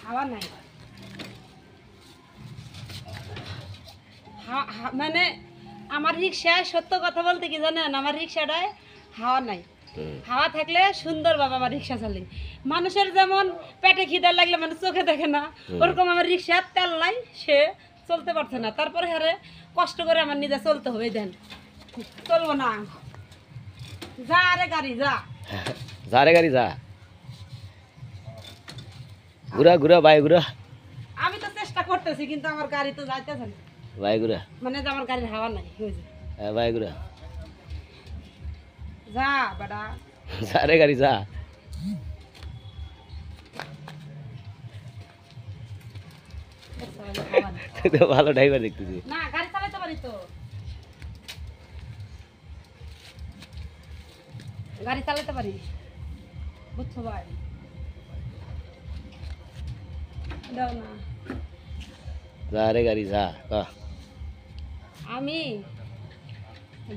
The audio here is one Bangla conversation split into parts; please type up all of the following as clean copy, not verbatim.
হাওয়া নাই মানে আমার রিক্সায় সত্য কথা বলতে কি জানেন আমার রিক্সাটায় হাওয়া নাই হাওয়া থাকলে সুন্দর বাবা আমার রিক্সা চালে মানুষের যেমন পেটে খিদা লাগলে মানে চোখে দেখে না ওরকম আমার রিক্সার তেল নাই সে চলতে পারছে না তারপরে হারে কষ্ট করে আমার নিজে চলতে হবে দেন চলবো না যা রে গাড়ি যা যা রে গাড়ি যা ঘুরা ঘুরা ভাই ঘুরা আমি তো চেষ্টা করতেছি কিন্তু আমার গাড়ি তো যাইতেছে না ভাই ঘুরা মানে যে আমার গাড়ির হাওয়া নাই বুঝলি হ্যাঁ ভাই ঘুরা যা বেটা যা রে গাড়ি যা তুই তো ভালো ড্রাইভার দেখতেছি না গাড়ি চালাতে পারি তো গাড়ি চালাতে পারি বুঝছো ভাই দাও না যা রে গাড়ি যা আমি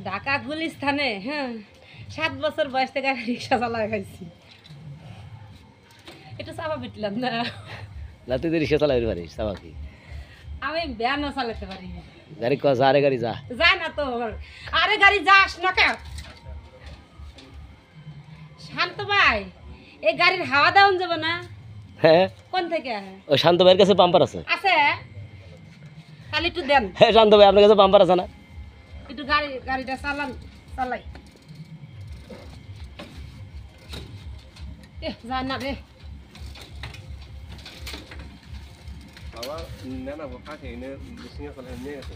ঢাকা গুলিস্তানে 7 বছর বয়স থেকে রিক্সা চালা খাইছি এটা চাপা পিটলাম না না তুই তো রিক্সা চালাতে পারিস চাপাকি আমি ভ্যানও চালাতে পারি গাড়ি ক যা রে গাড়ি যা যা না তো আরে গাড়ি যাস না কে শান্ত ভাই এই গাড়ির হাওয়া দাউন যাবে না হ্যাঁ কোন থেকে ও শান্ত ভাইয়ের কাছে পাম্পার আছে আছে খালি একটু দেন হ্যাঁ শান্ত ভাই আপনার কাছে পাম্পার আছে না একটু গাড়িটা চালাই যা না রে বাবা না না ফাঁকে এনে মেশিনে চলে নিয়ে গেছে